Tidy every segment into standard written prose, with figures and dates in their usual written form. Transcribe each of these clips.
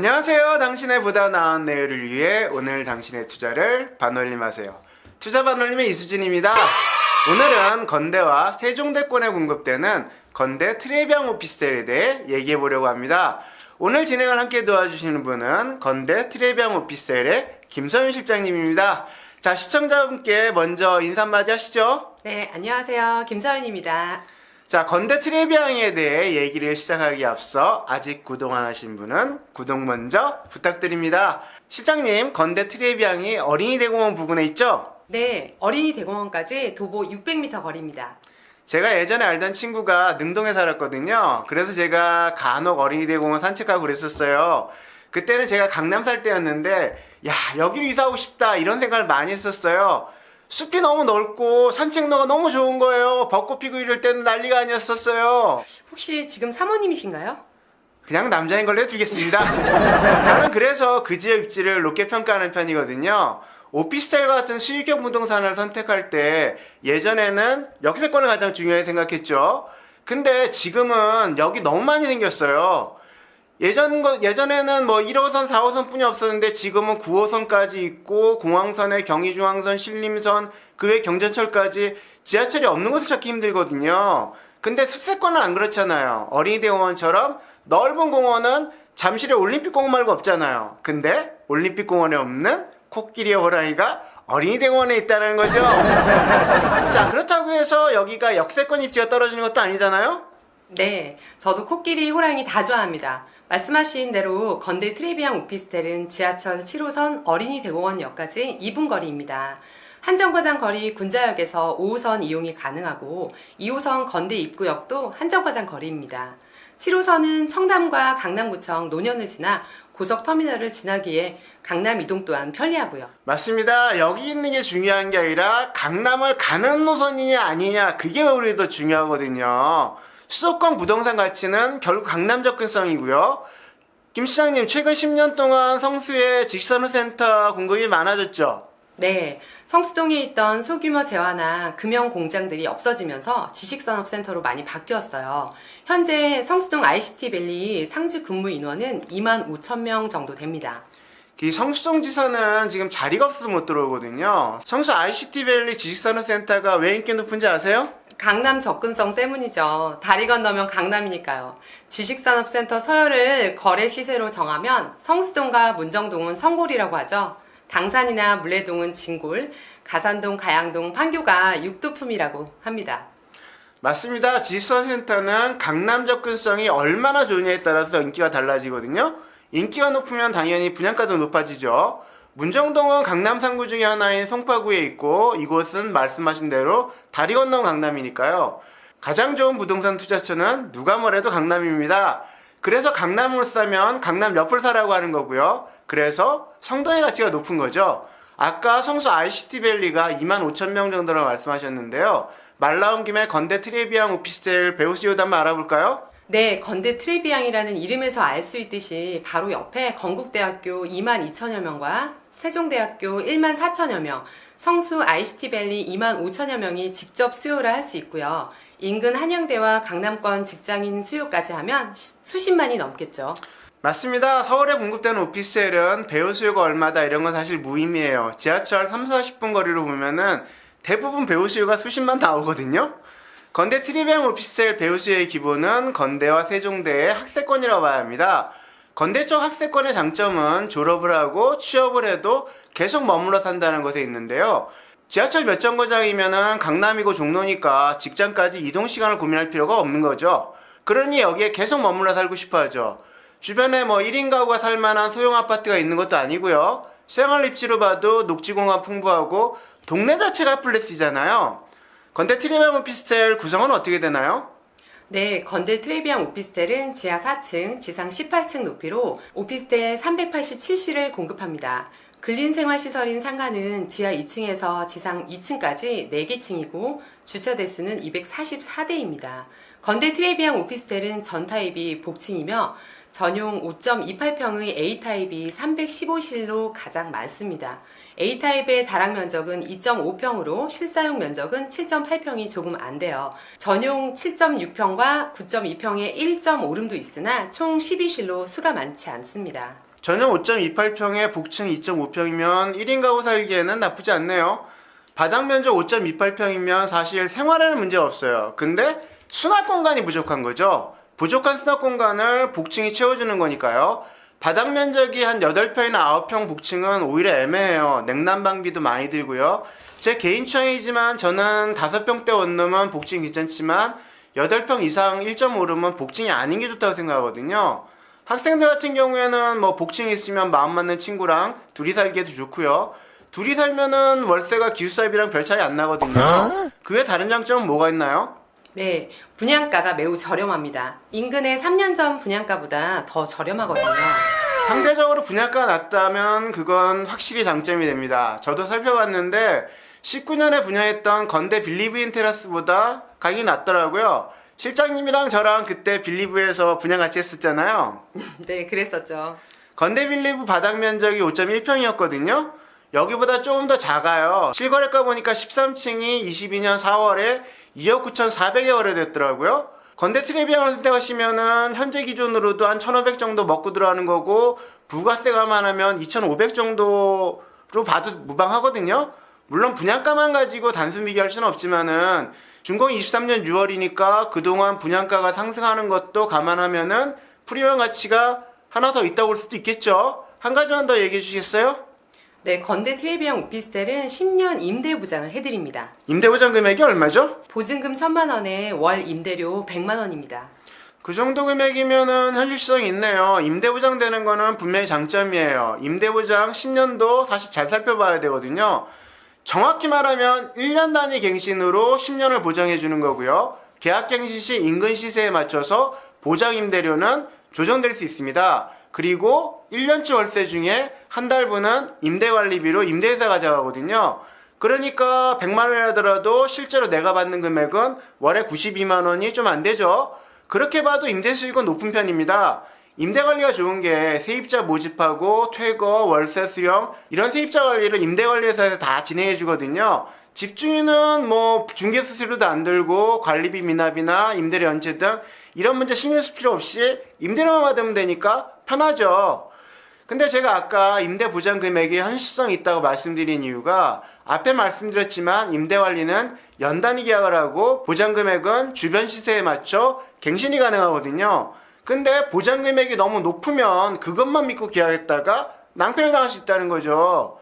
안녕하세요. 당신의 보다 나은 내일을 위해 오늘 당신의 투자를 반올림하세요. 투자 반올림의 이수진입니다. 오늘은 건대와 세종대권에 공급되는 건대 트레비앙 오피스텔에 대해 얘기해 보려고 합니다. 오늘 진행을 함께 도와주시는 분은 건대 트레비앙 오피스텔의 김서윤 실장님입니다. 자, 시청자분께 먼저 인사 한마디 하시죠. 네, 안녕하세요. 김서윤입니다. 자, 건대 트레비앙에 대해 얘기를 시작하기에 앞서 아직 구독 안 하신 분은 구독 먼저 부탁드립니다. 실장님, 건대 트레비앙이 어린이 대공원 부근에 있죠? 네, 어린이 대공원까지 도보 600m 거리입니다. 제가 예전에 알던 친구가 능동에 살았거든요. 그래서 제가 간혹 어린이 대공원 산책하고 그랬었어요. 그때는 제가 강남 살 때였는데 야, 여기로 이사하고 싶다 이런 생각을 많이 했었어요. 숲이 너무 넓고 산책로가 너무 좋은 거예요. 벚꽃 피고 이럴 때는 난리가 아니었었어요. 혹시 지금 사모님이신가요? 그냥 남자인 걸로 해두겠습니다. 저는 그래서 그 지역 입지를 높게 평가하는 편이거든요. 오피스텔 같은 수익형 부동산을 선택할 때 예전에는 역세권을 가장 중요하게 생각했죠. 근데 지금은 여기 너무 많이 생겼어요. 예전에는 뭐 1호선, 4호선 뿐이 없었는데 지금은 9호선까지 있고 공항선에 경의중앙선, 신림선, 그 외 경전철까지 지하철이 없는 곳을 찾기 힘들거든요. 근데 숲세권은 안 그렇잖아요. 어린이 대공원처럼 넓은 공원은 잠실에 올림픽공원 말고 없잖아요. 근데 올림픽공원에 없는 코끼리의 호랑이가 어린이 대공원에 있다는 거죠. 자, 그렇다고 해서 여기가 역세권 입지가 떨어지는 것도 아니잖아요. 네, 저도 코끼리, 호랑이 다 좋아합니다. 말씀하신 대로 건대 트레비앙 오피스텔은 지하철 7호선 어린이 대공원역까지 2분 거리입니다. 한정거장 거리 군자역에서 5호선 이용이 가능하고 2호선 건대 입구역도 한정거장 거리입니다. 7호선은 청담과 강남구청 노년을 지나 고속터미널을 지나기에 강남 이동 또한 편리하고요. 맞습니다. 여기 있는 게 중요한 게 아니라 강남을 가는 노선이냐 아니냐 그게 우리 더 중요하거든요. 수도권 부동산 가치는 결국 강남 접근성이고요. 김 시장님, 최근 10년 동안 성수에 직선호센터 공급이 많아졌죠? 네, 성수동에 있던 소규모 재화나 금형 공장들이 없어지면서 지식산업센터로 많이 바뀌었어요. 현재 성수동 ICT밸리 상주 근무 인원은 2만 5천 명 정도 됩니다. 이 성수동 지사는 지금 자리가 없어서 못 들어오거든요. 성수 ICT밸리 지식산업센터가 왜 인기 높은지 아세요? 강남 접근성 때문이죠. 다리 건너면 강남이니까요. 지식산업센터 서열을 거래 시세로 정하면 성수동과 문정동은 성골이라고 하죠. 당산이나 물레동은 진골, 가산동, 가양동, 판교가 육두품이라고 합니다. 맞습니다. 지식산업센터는 강남 접근성이 얼마나 좋으냐에 따라서 인기가 달라지거든요. 인기가 높으면 당연히 분양가도 높아지죠. 문정동은 강남 3구 중에 하나인 송파구에 있고 이곳은 말씀하신 대로 다리 건너 강남이니까요. 가장 좋은 부동산 투자처는 누가 뭐래도 강남입니다. 그래서 강남으로 싸면 강남 옆을 사라고 하는 거고요. 그래서 성동의 가치가 높은 거죠. 아까 성수 ICT밸리가 2만 5천 명 정도라고 말씀하셨는데요. 말 나온 김에 건대 트레비앙 오피스텔 배우수요도 한번 알아볼까요? 네, 건대 트레비앙이라는 이름에서 알 수 있듯이 바로 옆에 건국대학교 2만 2천여 명과 세종대학교 1만 4천여 명, 성수 ICT밸리 2만 5천여 명이 직접 수요를 할 수 있고요. 인근 한양대와 강남권 직장인 수요까지 하면 수십만이 넘겠죠. 맞습니다. 서울에 공급되는 오피스텔은 배우 수요가 얼마다 이런 건 사실 무의미해요. 지하철 3, 40분 거리로 보면은 대부분 배우 수요가 수십만 나오거든요. 건대 트레비앙 오피스텔 배우 수요의 기본은 건대와 세종대의 학세권이라고 봐야 합니다. 건대 쪽 학세권의 장점은 졸업을 하고 취업을 해도 계속 머물러 산다는 것에 있는데요. 지하철 몇 정거장이면은 강남이고 종로니까 직장까지 이동 시간을 고민할 필요가 없는 거죠. 그러니 여기에 계속 머물러 살고 싶어 하죠. 주변에 뭐 1인 가구가 살만한 소형 아파트가 있는 것도 아니고요. 생활 입지로 봐도 녹지공간 풍부하고 동네 자체가 플랫이잖아요. 건대 트레비앙 오피스텔 구성은 어떻게 되나요? 네, 건대 트레비앙 오피스텔은 지하 4층, 지상 18층 높이로 오피스텔 387실을 공급합니다. 근린생활시설인 상가는 지하 2층에서 지상 2층까지 4개 층이고 주차 대수는 244대입니다. 건대 트레비앙 오피스텔은 전타입이 복층이며 전용 5.28평의 A타입이 315실로 가장 많습니다. A타입의 다락 면적은 2.5평으로 실사용 면적은 7.8평이 조금 안 돼요. 전용 7.6평과 9.2평의 1.5룸도 있으나 총 12실로 수가 많지 않습니다. 전용 5.28평에 복층 2.5평이면 1인 가구 살기에는 나쁘지 않네요. 바닥 면적 5.28평이면 사실 생활에는 문제가 없어요. 근데 수납 공간이 부족한 거죠. 부족한 수납 공간을 복층이 채워주는 거니까요. 바닥 면적이 한 8평이나 9평 복층은 오히려 애매해요. 냉난방비도 많이 들고요. 제 개인 취향이지만 저는 5평대 원룸은 복층 괜찮지만 8평 이상 1.5룸은 복층이 아닌 게 좋다고 생각하거든요. 학생들 같은 경우에는 뭐 복층이 있으면 마음 맞는 친구랑 둘이 살기에도 좋고요. 둘이 살면은 월세가 기숙사비랑 별 차이 안 나거든요. 그 외 다른 장점은 뭐가 있나요? 네, 분양가가 매우 저렴합니다. 인근의 3년 전 분양가보다 더 저렴하거든요. 상대적으로 분양가가 낮다면 그건 확실히 장점이 됩니다. 저도 살펴봤는데 19년에 분양했던 건대 빌리브인 테라스보다 가격이 낮더라고요. 실장님이랑 저랑 그때 빌리브에서 분양 같이 했었잖아요. 네, 그랬었죠. 건대 빌리브 바닥 면적이 5.1평이었거든요. 여기보다 조금 더 작아요. 실거래가 보니까 13층이 22년 4월에 2억 9,400에 거래됐더라고요. 건대 트레비앙을 선택하시면은 현재 기준으로도 한 1,500 정도 먹고 들어가는 거고 부가세 감안하면 2,500 정도로 봐도 무방하거든요. 물론 분양가만 가지고 단순 비교할 수는 없지만은 준공 23년 6월이니까 그동안 분양가가 상승하는 것도 감안하면은 프리미엄 가치가 하나 더 있다고 볼 수도 있겠죠. 한 가지만 더 얘기해 주시겠어요? 네, 건대 트레비앙 오피스텔은 10년 임대 보장을 해드립니다. 임대 보장 금액이 얼마죠? 보증금 1,000만 원에 월 임대료 100만 원입니다. 그 정도 금액이면은 현실성이 있네요. 임대 보장 되는 거는 분명히 장점이에요. 임대 보장 10년도 사실 잘 살펴봐야 되거든요. 정확히 말하면 1년 단위 갱신으로 10년을 보장해 주는 거고요. 계약 갱신 시 인근 시세에 맞춰서 보장 임대료는 조정될 수 있습니다. 그리고 1년치 월세 중에 한 달분은 임대관리비로 임대회사 가져가거든요. 그러니까 100만 원이라더라도 실제로 내가 받는 금액은 월에 92만 원이 좀 안 되죠. 그렇게 봐도 임대 수익은 높은 편입니다. 임대 관리가 좋은 게 세입자 모집하고 퇴거, 월세 수령 이런 세입자 관리를 임대관리회사에서 다 진행해 주거든요. 집주인은 뭐 중개 수수료도 안 들고 관리비 미납이나 임대료 연체 등 이런 문제 신경 쓸 필요 없이 임대료만 받으면 되니까 편하죠. 근데 제가 아까 임대 보장 금액이 현실성이 있다고 말씀드린 이유가 앞에 말씀드렸지만 임대 관리는 연 단위 계약을 하고 보장 금액은 주변 시세에 맞춰 갱신이 가능하거든요. 근데 보장 금액이 너무 높으면 그것만 믿고 계약했다가 낭패를 당할 수 있다는 거죠.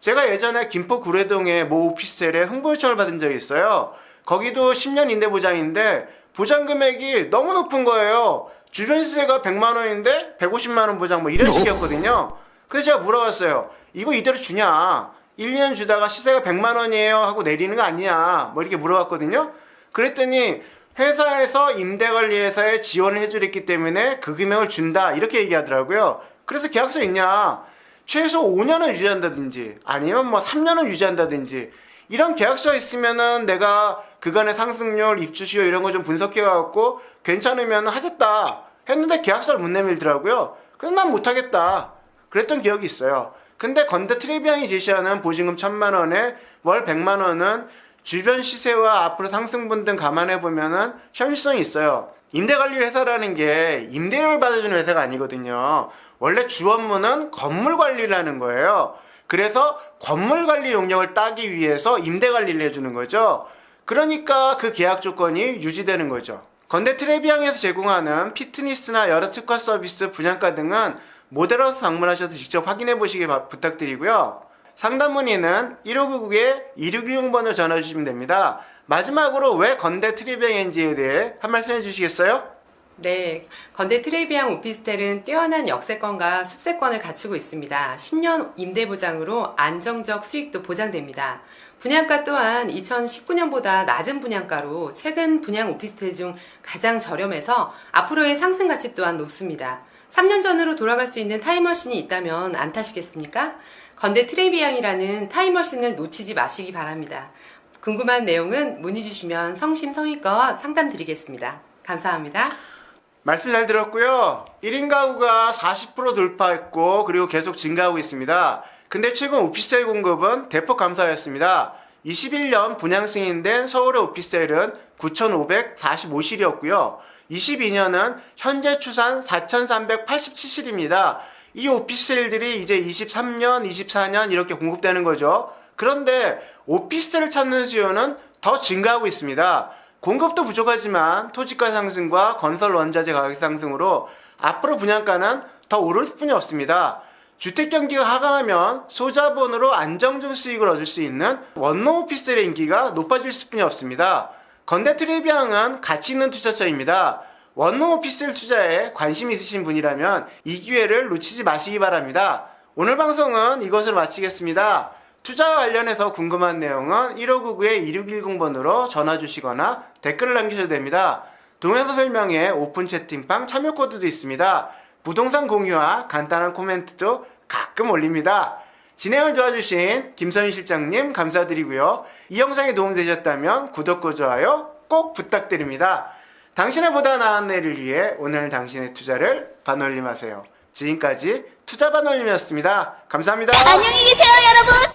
제가 예전에 김포 구례동의 모 오피스텔에 홍보 요청을 받은 적이 있어요. 거기도 10년 임대 보장인데 보장 금액이 너무 높은 거예요. 주변 시세가 100만 원인데 150만 원 보장 뭐 이런 식이었거든요. 그래서 제가 물어봤어요. 이거 이대로 주냐? 1, 2년 주다가 시세가 100만 원이에요 하고 내리는 거 아니냐? 뭐 이렇게 물어봤거든요. 그랬더니 회사에서 임대관리회사에 지원을 해주랬기 때문에 그 금액을 준다 이렇게 얘기하더라고요. 그래서 계약서 있냐? 최소 5년은 유지한다든지 아니면 뭐 3년은 유지한다든지 이런 계약서가 있으면은 내가 그간의 상승률, 입주시효 이런 거 좀 분석해갖고 괜찮으면 하겠다 했는데 계약서를 못 내밀더라고요. 그래서 난 못하겠다 그랬던 기억이 있어요. 근데 건대 트레비앙이 제시하는 보증금 1,000만 원에 월 100만 원은 주변 시세와 앞으로 상승분 등 감안해보면은 현실성이 있어요. 임대관리회사라는 게 임대료를 받아주는 회사가 아니거든요. 원래 주 업무는 건물 관리라는 거예요. 그래서 건물 관리 용역을 따기 위해서 임대 관리를 해주는 거죠. 그러니까 그 계약 조건이 유지되는 거죠. 건대 트레비앙에서 제공하는 피트니스나 여러 특화 서비스, 분양가 등은 모델하우스 방문하셔서 직접 확인해 보시길 부탁드리고요. 상담 문의는 1599-2610번으로 전화 주시면 됩니다. 마지막으로 왜 건대 트레비앙인지에 대해 한 말씀 해주시겠어요? 네, 건대 트레비앙 오피스텔은 뛰어난 역세권과 숲세권을 갖추고 있습니다. 10년 임대 보장으로 안정적 수익도 보장됩니다. 분양가 또한 2019년보다 낮은 분양가로 최근 분양 오피스텔 중 가장 저렴해서 앞으로의 상승 가치 또한 높습니다. 3년 전으로 돌아갈 수 있는 타임머신이 있다면 안 타시겠습니까? 건대 트레비앙이라는 타임머신을 놓치지 마시기 바랍니다. 궁금한 내용은 문의 주시면 성심성의껏 상담 드리겠습니다. 감사합니다. 말씀 잘 들었고요. 1인 가구가 40% 돌파했고 그리고 계속 증가하고 있습니다. 근데 최근 오피스텔 공급은 대폭 감소하였습니다. 21년 분양 승인된 서울의 오피스텔은 9,545실이었고요. 22년은 현재 추산 4,387실입니다. 이 오피스텔들이 이제 23년, 24년 이렇게 공급되는 거죠. 그런데 오피스텔을 찾는 수요는 더 증가하고 있습니다. 공급도 부족하지만 토지가 상승과 건설 원자재 가격 상승으로 앞으로 분양가는 더 오를 수뿐이 없습니다. 주택 경기가 하강하면 소자본으로 안정적 수익을 얻을 수 있는 원룸 오피스텔의 인기가 높아질 수뿐이 없습니다. 건대 트레비앙은 가치 있는 투자처입니다. 원룸 오피스텔 투자에 관심 있으신 분이라면 이 기회를 놓치지 마시기 바랍니다. 오늘 방송은 이것으로 마치겠습니다. 투자와 관련해서 궁금한 내용은 1599-2610번으로 전화 주시거나 댓글을 남기셔도 됩니다. 동영상 설명에 오픈 채팅방 참여 코드도 있습니다. 부동산 공유와 간단한 코멘트도 가끔 올립니다. 진행을 도와주신 김선희 실장님 감사드리고요. 이 영상이 도움되셨다면 구독과 좋아요 꼭 부탁드립니다. 당신의 보다 나은 내일을 위해 오늘 당신의 투자를 반올림하세요. 지금까지 투자 반올림이었습니다. 감사합니다. 안녕히 계세요, 여러분.